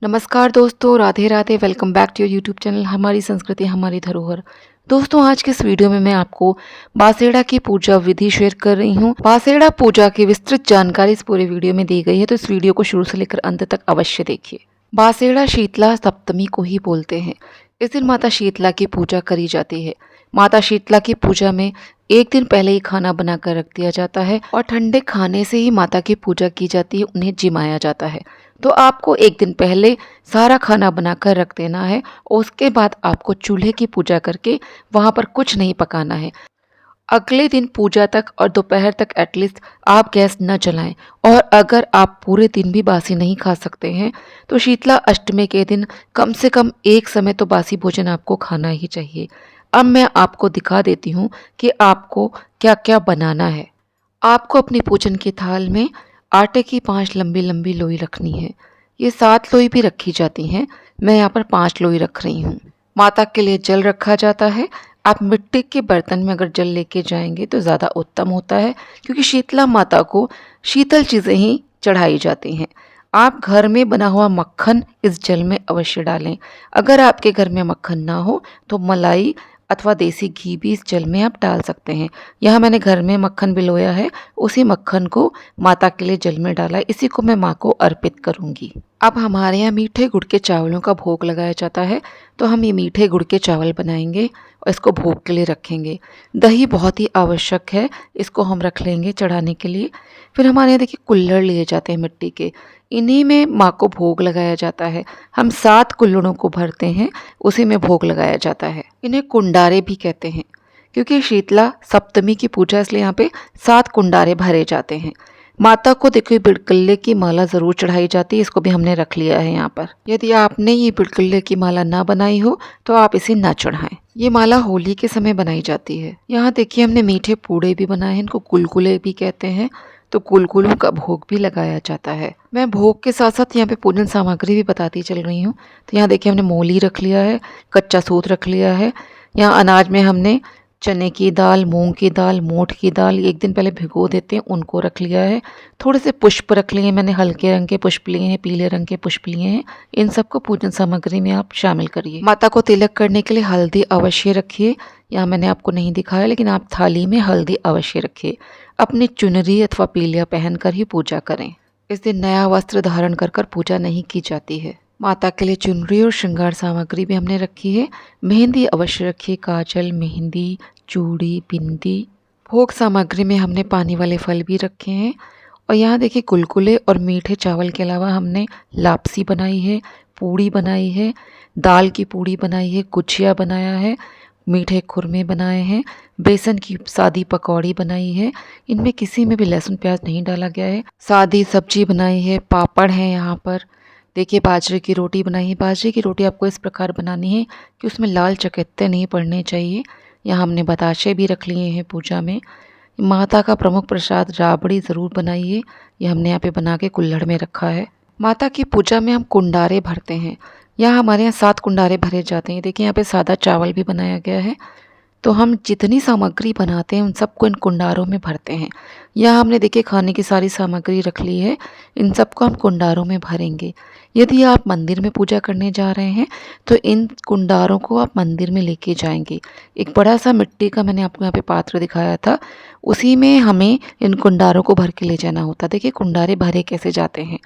नमस्कार दोस्तों, Radhe Radhe. Welcome back to your YouTube channel हमारी संस्कृति हमारी धरोहर। दोस्तों, आज के इस वीडियो में मैं आपको बासेड़ा की पूजा विधि शेयर कर रही हूँ। बासेड़ा पूजा की विस्तृत जानकारी इस पूरे वीडियो में दी गई है, तो इस वीडियो को शुरू से लेकर अंत तक अवश्य देखिए। बासेड़ा शीतला सप्तमी को ही बोलते हैं। इस दिन माता शीतला की पूजा करी जाती है। माता शीतला की पूजा में एक दिन पहले ही खाना बनाकर रख दिया जाता है और ठंडे खाने से ही माता की पूजा की जाती है, उन्हें जिमाया जाता है। तो आपको एक दिन पहले सारा खाना बनाकर रख देना है और उसके बाद आपको चूल्हे की पूजा करके वहाँ पर कुछ नहीं पकाना है। अगले दिन पूजा तक और दोपहर तक एटलीस्ट आप गैस न जलाएं। और अगर आप पूरे दिन भी बासी नहीं खा सकते हैं तो शीतला अष्टमी के दिन कम से कम एक समय तो बासी भोजन आपको खाना ही चाहिए। अब मैं आपको दिखा देती हूँ कि आपको क्या क्या बनाना है। आपको अपनी पूजन की थाल में आटे की 5 लंबी लंबी लोई रखनी है। ये 7 लोई भी रखी जाती हैं, मैं यहाँ पर 5 लोई रख रही हूँ। माता के लिए जल रखा जाता है। आप मिट्टी के बर्तन में अगर जल लेके जाएंगे तो ज़्यादा उत्तम होता है, क्योंकि शीतला माता को शीतल चीज़ें ही चढ़ाई जाती हैं। आप घर में बना हुआ मक्खन इस जल में अवश्य डालें। अगर आपके घर में मक्खन ना हो तो मलाई अथवा देसी घी भी इस जल में आप डाल सकते हैं। यहाँ मैंने घर में मक्खन भिगोया है, उसी मक्खन को माता के लिए जल में डाला है, इसी को मैं माँ को अर्पित करूँगी। अब हमारे यहाँ मीठे गुड़ के चावलों का भोग लगाया जाता है, तो हम ये मीठे गुड़ के चावल बनाएंगे और इसको भोग के लिए रखेंगे। दही बहुत ही आवश्यक है, इसको हम रख लेंगे चढ़ाने के लिए। फिर हमारे यहाँ देखिए कुल्हड़ लिए जाते हैं मिट्टी के, इन्हीं में माँ को भोग लगाया जाता है। हम 7 कुल्हड़ों को भरते हैं, उसी में भोग लगाया जाता है। इन्हें कुंडारे भी कहते हैं, क्योंकि शीतला सप्तमी की पूजा इसलिए यहाँ पे 7 कुंडारे भरे जाते हैं। माता को देखिए बिड़कल्ले की माला ज़रूर चढ़ाई जाती है, इसको भी हमने रख लिया है यहाँ पर। यदि आपने ये बिड़कल्ले की माला ना बनाई हो तो आप इसे ना चढ़ाएं। ये माला होली के समय बनाई जाती है। यहाँ देखिए हमने मीठे पूड़े भी बनाए हैं, इनको गुलगुले भी कहते हैं, तो गुलगुलों का भोग भी लगाया जाता है। मैं भोग के साथ साथ यहाँ पे पूजन सामग्री भी बताती चल रही हूँ। तो यहाँ देखिए हमने मोली रख लिया है, कच्चा सूत रख लिया है। यहाँ अनाज में हमने चने की दाल, मूंग की दाल, मोठ की दाल एक दिन पहले भिगो देते हैं, उनको रख लिया है। थोड़े से पुष्प रख लिए हैं, मैंने हल्के रंग के पुष्प लिए हैं, पीले रंग के पुष्प लिए हैं। इन सबको पूजन सामग्री में आप शामिल करिए। माता को तिलक करने के लिए हल्दी अवश्य रखिए। यहाँ मैंने आपको नहीं दिखाया, लेकिन आप थाली में हल्दी अवश्य रखिए। अपनी चुनरी अथवा पीलिया पहनकर ही पूजा करें। इस दिन नया वस्त्र धारण कर पूजा नहीं की जाती है। माता के लिए चुनरी और श्रृंगार सामग्री भी हमने रखी है। मेहंदी अवश्य रखिए, काजल, मेहंदी, चूड़ी, बिंदी। भोग सामग्री में हमने पानी वाले फल भी रखे हैं। और यहाँ देखिए गुलगुले और मीठे चावल के अलावा हमने लापसी बनाई है, पूड़ी बनाई है, दाल की पूड़ी बनाई है, गुजिया बनाया है, मीठे खुरमे बनाए हैं, बेसन की सादी पकौड़ी बनाई है। इनमें किसी में भी लहसुन प्याज नहीं डाला गया है। सादी सब्जी बनाई है, पापड़ है। यहाँ पर देखिए बाजरे की रोटी बनाई है। बाजरे की रोटी आपको इस प्रकार बनानी है कि उसमें लाल चकत्ते नहीं पड़ने चाहिए। यहाँ हमने बताशे भी रख लिए हैं पूजा में। माता का प्रमुख प्रसाद राबड़ी ज़रूर बनाइए, ये हमने यहाँ पे बना के कुल्हड़ में रखा है। माता की पूजा में हम कुंडारे भरते हैं। यहाँ हमारे यहाँ 7 कुंडारे भरे जाते हैं। देखिए यहाँ पे सादा चावल भी बनाया गया है। तो हम जितनी सामग्री बनाते हैं उन सबको इन कुंडारों में भरते हैं। यहाँ हमने देखिए खाने की सारी सामग्री रख ली है, इन सबको हम कुंडारों में भरेंगे। यदि आप मंदिर में पूजा करने जा रहे हैं तो इन कुंडारों को आप मंदिर में लेके जाएंगे। एक बड़ा सा मिट्टी का मैंने आपको यहाँ पे पात्र दिखाया था, उसी में हमें इन कुंडारों को भर के ले जाना होता। देखिए कुंडारे भरे कैसे जाते हैं।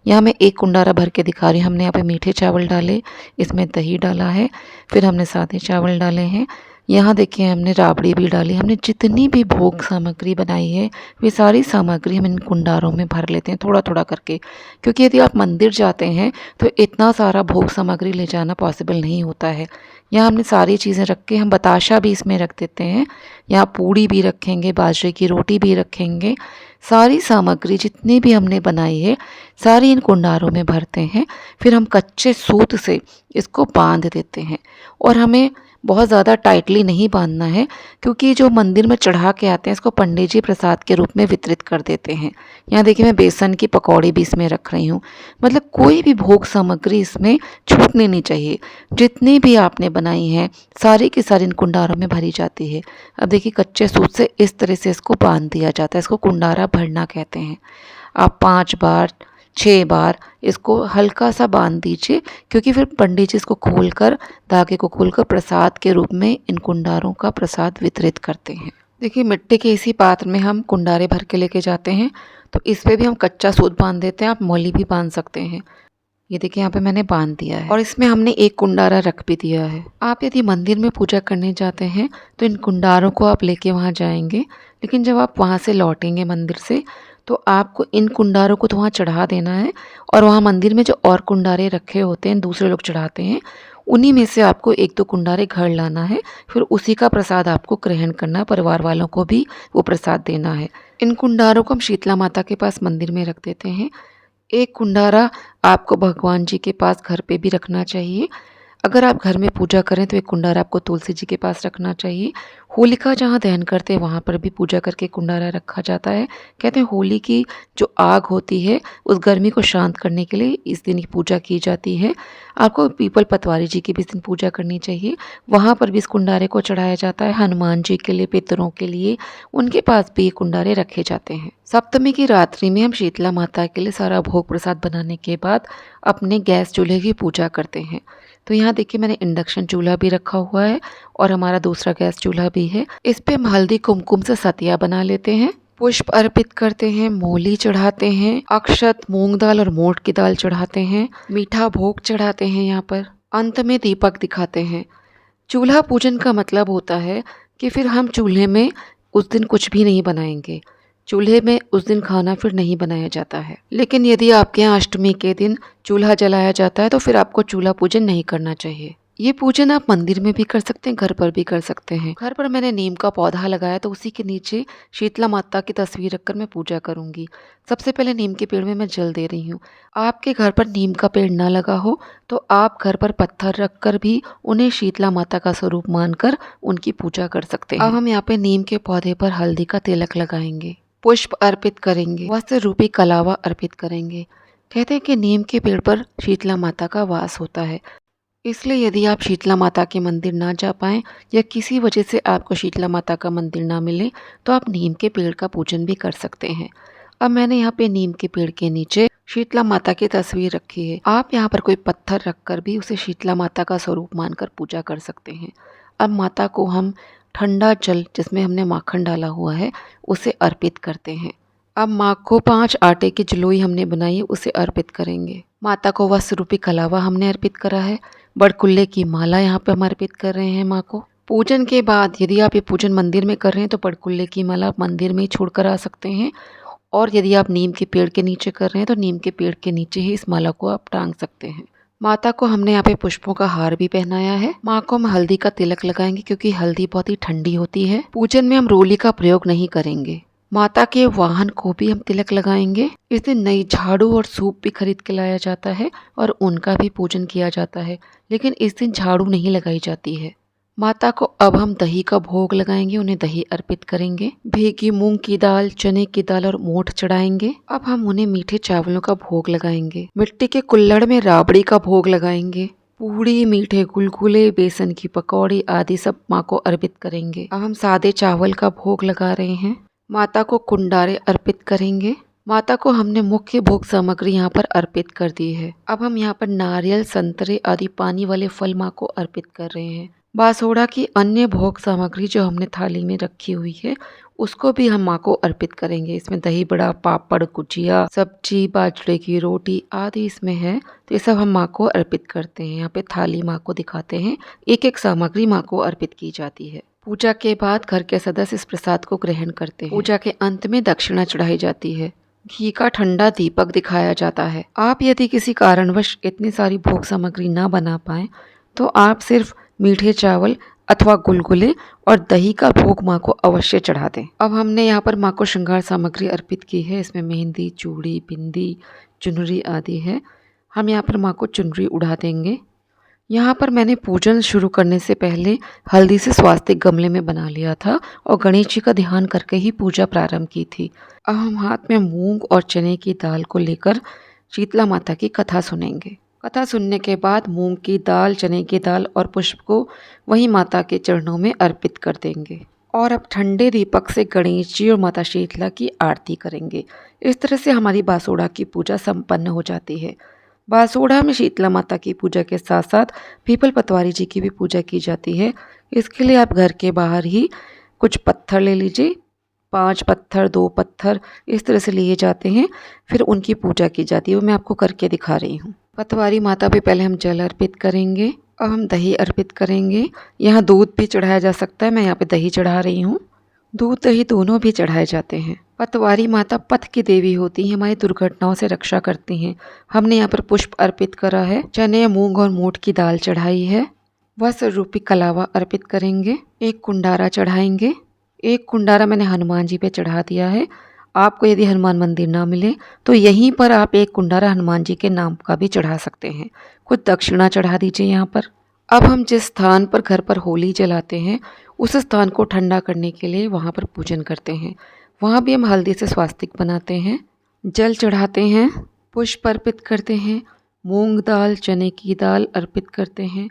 यहाँ मैं एक कुंडारा भर के दिखा रही हूँ। हमने यहाँ पे मीठे चावल डाले, इसमें दही डाला है, फिर हमने सादे चावल डाले हैं। यहाँ देखिए हमने राबड़ी भी डाली। हमने जितनी भी भोग सामग्री बनाई है वे सारी सामग्री हम इन कुंडारों में भर लेते हैं थोड़ा थोड़ा करके, क्योंकि यदि आप मंदिर जाते हैं तो इतना सारा भोग सामग्री ले जाना पॉसिबल नहीं होता है। यहाँ हमने सारी चीज़ें रख के हम बताशा भी इसमें रख देते हैं। यहाँ पूड़ी भी रखेंगे, बाजरे की रोटी भी रखेंगे। सारी सामग्री जितनी भी हमने बनाई है सारी इन कुंडारों में भरते हैं। फिर हम कच्चे सूत से इसको बांध देते हैं। और हमें बहुत ज़्यादा टाइटली नहीं बांधना है, क्योंकि जो मंदिर में चढ़ा के आते हैं इसको पंडित जी प्रसाद के रूप में वितरित कर देते हैं। यहाँ देखिए मैं बेसन की पकौड़ी भी इसमें रख रही हूँ। मतलब कोई भी भोग सामग्री इसमें छूटनी नहीं चाहिए। जितनी भी आपने बनाई है सारी की सारी इन कुंडारों में भरी जाती है। अब देखिए कच्चे सूत से इस तरह से इसको बांध दिया जाता है। इसको कुंडारा भरना कहते हैं। आप 5 बार 6 बार इसको हल्का सा बांध दीजिए, क्योंकि फिर पंडित जी इसको खोलकर, धागे को खोलकर प्रसाद के रूप में इन कुंडारों का प्रसाद वितरित करते हैं। देखिए मिट्टी के इसी पात्र में हम कुंडारे भर के लेके जाते हैं। तो इस पे भी हम कच्चा सूत बांध देते हैं, आप मौली भी बांध सकते हैं। ये देखिए यहाँ पे मैंने बांध दिया है और इसमें हमने एक कुंडारा रख भी दिया है। आप यदि मंदिर में पूजा करने जाते हैं तो इन कुंडारों को आप लेके वहाँ जाएंगे, लेकिन जब आप वहाँ से लौटेंगे मंदिर से तो आपको इन कुंडारों को तो वहाँ चढ़ा देना है, और वहाँ मंदिर में जो और कुंडारे रखे होते हैं दूसरे लोग चढ़ाते हैं, उन्हीं में से आपको 1-2 कुंडारे घर लाना है। फिर उसी का प्रसाद आपको ग्रहण करना, परिवार वालों को भी वो प्रसाद देना है। इन कुंडारों को हम शीतला माता के पास मंदिर में रख देते हैं। एक कुंडारा आपको भगवान जी के पास घर पे भी रखना चाहिए। अगर आप घर में पूजा करें तो एक कुंडारा आपको तुलसी जी के पास रखना चाहिए। होलिका जहाँ दहन करते हैं वहाँ पर भी पूजा करके कुंडारा रखा जाता है। कहते हैं होली की जो आग होती है उस गर्मी को शांत करने के लिए इस दिन की पूजा की जाती है। आपको पीपल पतवारी जी की भी इस दिन पूजा करनी चाहिए, वहाँ पर भी इस कुंडारे को चढ़ाया जाता है। हनुमान जी के लिए, पितरों के लिए, उनके पास भी ये कुंडारे रखे जाते हैं। सप्तमी की रात्रि में हम शीतला माता के लिए सारा भोग प्रसाद बनाने के बाद अपने गैस चूल्हे की पूजा करते हैं। तो यहाँ देखिए मैंने इंडक्शन चूल्हा भी रखा हुआ है और हमारा दूसरा गैस चूल्हा भी है। इस पे हम हल्दी कुमकुम से सतिया बना लेते हैं, पुष्प अर्पित करते हैं, मोली चढ़ाते हैं, अक्षत, मूंग दाल और मोठ की दाल चढ़ाते हैं, मीठा भोग चढ़ाते हैं। यहाँ पर अंत में दीपक दिखाते हैं। चूल्हा पूजन का मतलब होता है कि फिर हम चूल्हे में उस दिन कुछ भी नहीं बनाएंगे। चूल्हे में उस दिन खाना फिर नहीं बनाया जाता है। लेकिन यदि आपके यहाँ अष्टमी के दिन चूल्हा जलाया जाता है तो फिर आपको चूल्हा पूजन नहीं करना चाहिए। ये पूजन आप मंदिर में भी कर सकते हैं, घर पर भी कर सकते हैं। घर पर मैंने नीम का पौधा लगाया तो उसी के नीचे शीतला माता की तस्वीर रखकर मैं पूजा करूंगी। सबसे पहले नीम के पेड़ में मैं जल दे रही हूँ। आपके घर पर नीम का पेड़ ना लगा हो तो आप घर पर पत्थर रखकर भी उन्हें शीतला माता का स्वरूप मानकर उनकी पूजा कर सकते हैं। अब हम यहाँ पे नीम के पौधे पर हल्दी का तिलक लगाएंगे, पुष्प अर्पित करेंगे, वस्त्र रूपी कलावा अर्पित करेंगे। कहते हैं कि नीम के पेड़ पर शीतला माता का वास होता है, इसलिए यदि आप शीतला माता के मंदिर ना जा पाएं या किसी वजह से आपको शीतला माता का मंदिर ना मिले तो आप नीम के पेड़ का पूजन भी कर सकते हैं। अब मैंने यहाँ पे नीम के पेड़ के नीचे शीतला माता की तस्वीर रखी है। आप यहाँ पर कोई पत्थर रखकर भी उसे शीतला माता का स्वरूप मानकर पूजा कर सकते हैं। अब माता को हम ठंडा जल जिसमें हमने माखन डाला हुआ है उसे अर्पित करते हैं। अब माँ को 5 आटे की जलोई हमने बनाई है उसे अर्पित करेंगे। माता को वस्त्र रूपी कलावा हमने अर्पित करा है। बड़कुल्ले की माला यहाँ पे हम अर्पित कर रहे हैं माँ को। पूजन के बाद यदि आप ये पूजन मंदिर में कर रहे हैं तो बड़कुल्ले की माला आप मंदिर में ही छोड़ कर आ सकते हैं, और यदि आप नीम के पेड़ के नीचे कर रहे हैं तो नीम के पेड़ के नीचे ही इस माला को आप टांग सकते हैं। माता को हमने यहाँ पे पुष्पों का हार भी पहनाया है। माँ को हम हल्दी का तिलक लगाएंगे क्योंकि हल्दी बहुत ही ठंडी होती है। पूजन में हम रोली का प्रयोग नहीं करेंगे। माता के वाहन को भी हम तिलक लगाएंगे। इस दिन नई झाड़ू और सूप भी खरीद के लाया जाता है और उनका भी पूजन किया जाता है, लेकिन इस दिन झाड़ू नहीं लगाई जाती है। माता को अब हम दही का भोग लगाएंगे, उन्हें दही अर्पित करेंगे। भीगी मूंग की दाल, चने की दाल और मोठ चढ़ाएंगे। अब हम उन्हें मीठे चावलों का भोग लगाएंगे। मिट्टी के कुल्हड़ में राबड़ी का भोग लगाएंगे। पूड़ी, मीठे गुलगुले, बेसन की पकौड़ी आदि सब माँ को अर्पित करेंगे। अब हम सादे चावल का भोग लगा रहे हैं। माता को कुंडारे अर्पित करेंगे। माता को हमने मुख्य भोग सामग्री यहाँ पर अर्पित कर दी है। अब हम यहाँ पर नारियल, संतरे आदि पानी वाले फल माँ को अर्पित कर रहे हैं। बासोड़ा की अन्य भोग सामग्री जो हमने थाली में रखी हुई है उसको भी हम माँ को अर्पित करेंगे। इसमें दही बड़ा, पापड़, गुजिया, सब्जी, बाजरे की रोटी आदि इसमें है, तो ये सब हम माँ को अर्पित करते हैं। यहाँ पे थाली माँ को दिखाते हैं, एक एक सामग्री माँ को अर्पित की जाती है। पूजा के बाद घर के सदस्य इस प्रसाद को ग्रहण करते हैं। पूजा के अंत में दक्षिणा चढ़ाई जाती है। घी का ठंडा दीपक दिखाया जाता है। आप यदि किसी कारणवश इतनी सारी भोग सामग्री ना बना पाए तो आप सिर्फ मीठे चावल अथवा गुलगुले और दही का भोग माँ को अवश्य चढ़ा दें। अब हमने यहाँ पर माँ को श्रृंगार सामग्री अर्पित की है। इसमें मेहंदी, चूड़ी, बिंदी, चुनरी आदि है। हम यहाँ पर माँ को चुनरी उड़ा देंगे। यहाँ पर मैंने पूजन शुरू करने से पहले हल्दी से स्वास्तिक गमले में बना लिया था और गणेश जी का ध्यान करके ही पूजा प्रारंभ की थी। अब हम हाथ में मूंग और चने की दाल को लेकर शीतला माता की कथा सुनेंगे। कथा सुनने के बाद मूंग की दाल, चने की दाल और पुष्प को वहीं माता के चरणों में अर्पित कर देंगे। और अब ठंडे दीपक से गणेश जी और माता शीतला की आरती करेंगे। इस तरह से हमारी बासोड़ा की पूजा संपन्न हो जाती है। बासोड़ा में शीतला माता की पूजा के साथ साथ पीपल पतवारी जी की भी पूजा की जाती है। इसके लिए आप घर के बाहर ही कुछ पत्थर ले लीजिए, 5 पत्थर, 2 पत्थर इस तरह से लिए जाते हैं, फिर उनकी पूजा की जाती है। वो मैं आपको करके दिखा रही हूँ। पतवारी माता पे पहले हम जल अर्पित करेंगे। अब हम दही अर्पित करेंगे। यहाँ दूध भी चढ़ाया जा सकता है, मैं यहाँ पे दही चढ़ा रही हूँ। दूध दही दोनों भी चढ़ाए जाते हैं। पतवारी माता पथ की देवी होती है, हमारी दुर्घटनाओं से रक्षा करती हैं। हमने यहाँ पर पुष्प अर्पित करा है, चने, मूंग और मोठ की दाल चढ़ाई है। वस्त्र रूपी कलावा अर्पित करेंगे। एक कुंडारा चढ़ाएंगे। एक कुंडारा मैंने हनुमान जी पे चढ़ा दिया है। आपको यदि हनुमान मंदिर ना मिले तो यहीं पर आप एक कुंडारा हनुमान जी के नाम का भी चढ़ा सकते हैं। कुछ दक्षिणा चढ़ा दीजिए यहाँ पर। अब हम जिस स्थान पर घर पर होली जलाते हैं उस स्थान को ठंडा करने के लिए वहाँ पर पूजन करते हैं। वहाँ भी हम हल्दी से स्वास्तिक बनाते हैं, जल चढ़ाते हैं, पुष्प अर्पित करते हैं, मूंग दाल, चने की दाल अर्पित करते हैं,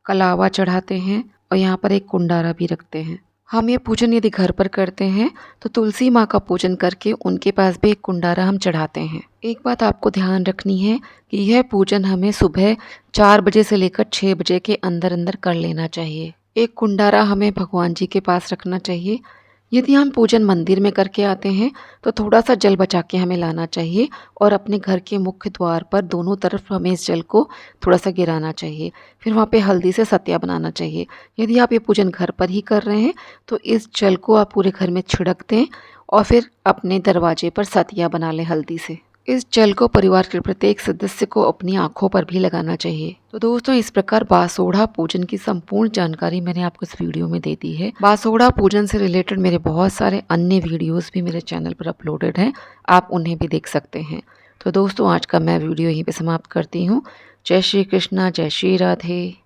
कलावा चढ़ाते हैं और यहाँ पर एक कुंडारा भी रखते हैं। हम ये पूजन यदि घर पर करते हैं तो तुलसी माँ का पूजन करके उनके पास भी एक कुंडारा हम चढ़ाते हैं। एक बात आपको ध्यान रखनी है कि यह पूजन हमें सुबह 4 बजे से लेकर 6 बजे के अंदर अंदर कर लेना चाहिए। एक कुंडारा हमें भगवान जी के पास रखना चाहिए। यदि हम पूजन मंदिर में करके आते हैं तो थोड़ा सा जल बचा के हमें लाना चाहिए और अपने घर के मुख्य द्वार पर दोनों तरफ हमें इस जल को थोड़ा सा गिराना चाहिए। फिर वहाँ पे हल्दी से सत्या बनाना चाहिए। यदि आप ये पूजन घर पर ही कर रहे हैं तो इस जल को आप पूरे घर में छिड़क दें और फिर अपने दरवाजे पर सतिया बना लें हल्दी से। इस जल को परिवार के प्रत्येक सदस्य को अपनी आंखों पर भी लगाना चाहिए। तो दोस्तों, इस प्रकार बासोड़ा पूजन की संपूर्ण जानकारी मैंने आपको इस वीडियो में दे दी है। बासोड़ा पूजन से रिलेटेड मेरे बहुत सारे अन्य वीडियोस भी मेरे चैनल पर अपलोडेड हैं, आप उन्हें भी देख सकते हैं। तो दोस्तों, आज का मैं वीडियो यहीं पे समाप्त करती हूँ। जय श्री कृष्णा, जय श्री राधे।